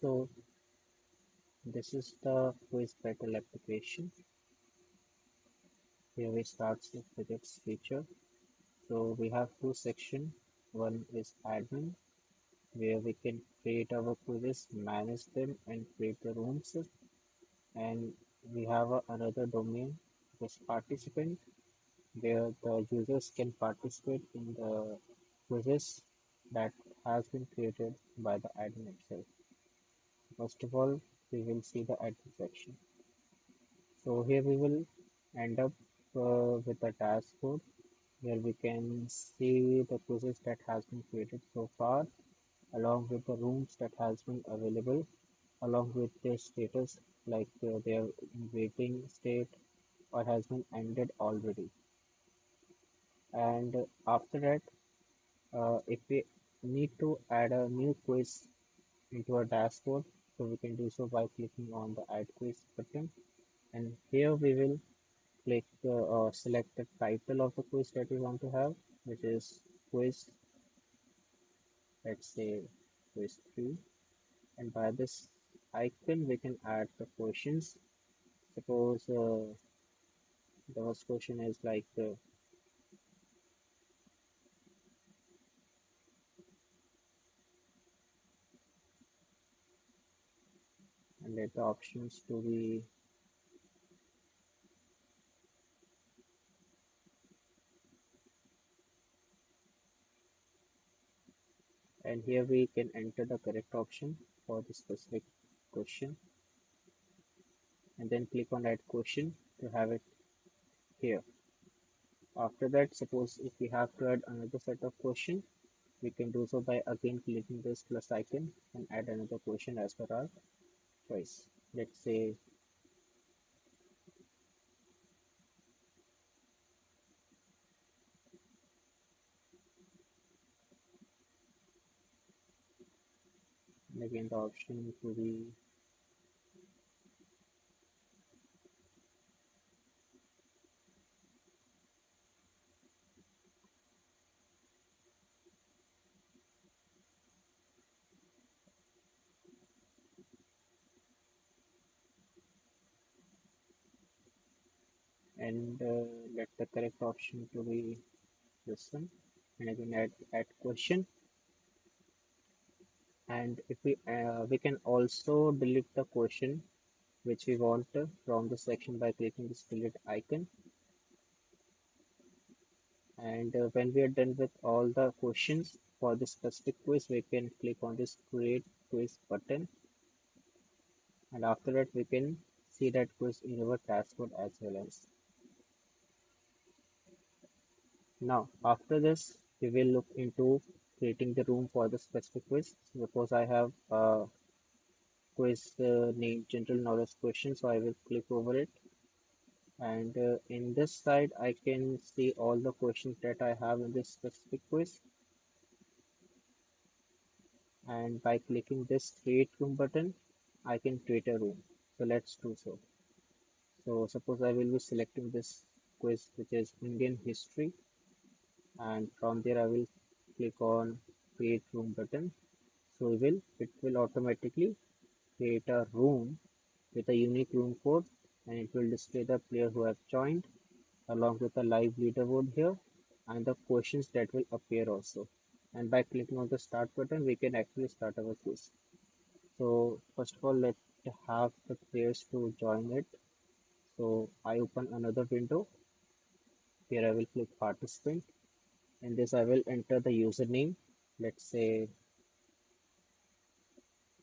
So this is the quiz battle application. Here we start with its feature. So we have two sections. One is admin, where we can create our quizzes, manage them, and create the rooms. And we have another domain, which is participant, where the users can participate in the quizzes that has been created by the admin itself. First of all, we will see the admin section. So here we will end up with a dashboard where we can see the quizzes that has been created so far, along with the rooms that has been available, along with their status, like their waiting state or has been ended already. And after that, if we need to add a new quiz into our dashboard, so we can do so by clicking on the Add Quiz button. And here we will click select the title of the quiz that we want to have, which is quiz, let's say quiz 3. And by this icon, we can add the questions. Suppose the first question is like, and let the options to be, and here we can enter the correct option for the specific question, and then click on add question to have it here. After that, suppose if we have to add another set of question, we can do so by again clicking this plus icon and add another question as per our choice. Let's say and again the option to be, and let the correct option to be this one, and again add question. And if we can also delete the question which we want from the section by clicking this delete icon. And when we are done with all the questions for this specific quiz, we can click on this create quiz button, and after that we can see that quiz in our dashboard as well. As now, after this we will look into creating the room for the specific quiz. Suppose I have a quiz named general knowledge question, so I will click over it, and in this side I can see all the questions that I have in this specific quiz, and by clicking this create room button I can create a room. So let's do so. So suppose I will be selecting this quiz which is Indian history, and from there I will click on create room button. So it will automatically create a room with a unique room code, and it will display the player who have joined along with a live leaderboard here and the questions that will appear also. And by clicking on the start button we can actually start our quiz. So first of all, let's have the players to join it. So I open another window. Here I will click participant. In this I will enter the username, let's say,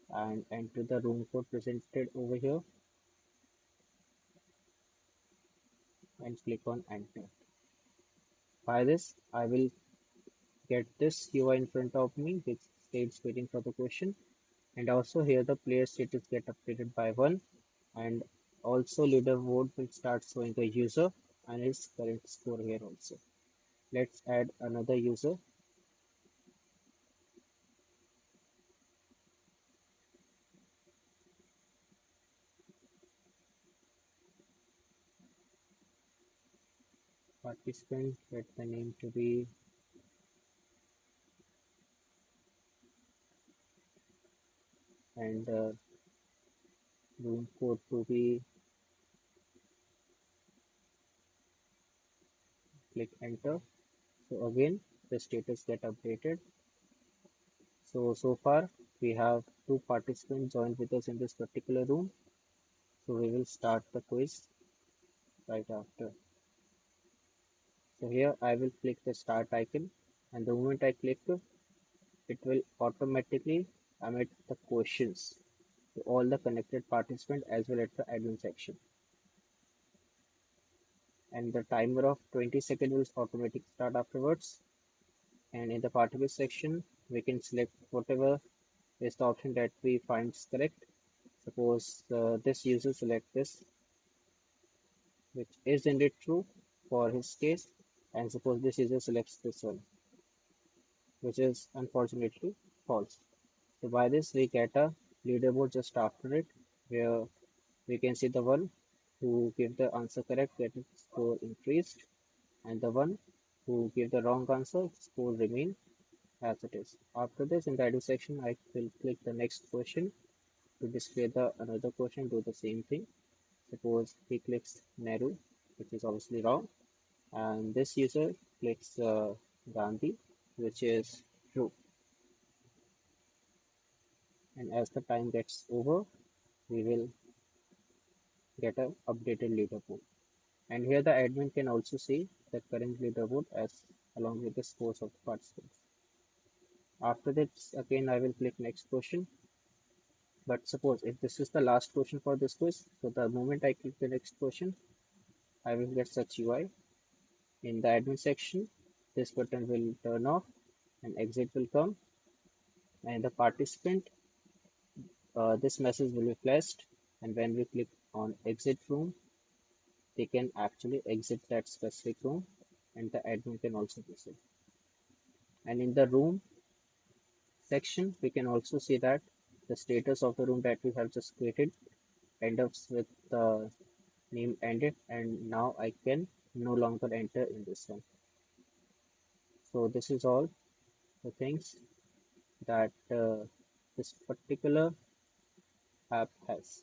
and enter the room code presented over here and click on enter. By this I will get this UI in front of me which states waiting for the question, and also here the player status get updated by 1, and also leaderboard will start showing the user and its current score here also. Let's add another user. Participant, let the name to be, and room code to be, click enter. So again, the status get updated. So far we have two participants joined with us in this particular room. So we will start the quiz right after. So here I will click the start icon, and the moment I click it will automatically emit the questions to all the connected participants as well as the admin section. And the timer of 20 seconds will automatically start afterwards. And in the participant section, we can select whatever is the option that we find correct. Suppose this user select this, which is indeed true for his case, and suppose this user selects this one, which is unfortunately false. So by this we get a leaderboard just after it, where we can see the one who give the answer correct get its score increased, and the one who give the wrong answer score remain as it is. After this, in the ID section, I will click the next question to display the another question. Do the same thing. Suppose he clicks Nehru, which is obviously wrong, and this user clicks Gandhi, which is true. And as the time gets over, we will get a updated leaderboard. And here the admin can also see the current leaderboard as along with the scores of the participants. After this, again, I will click next question. But suppose if this is the last question for this quiz, so the moment I click the next question, I will get such UI. In the admin section, this button will turn off and exit will come. And the participant, this message will be flashed. And when we click on exit room, they can actually exit that specific room, and the admin can also visit. And in the room section, we can also see that the status of the room that we have just created end up with the name ended, and now I can no longer enter in this one. So this is all the things that this particular app has.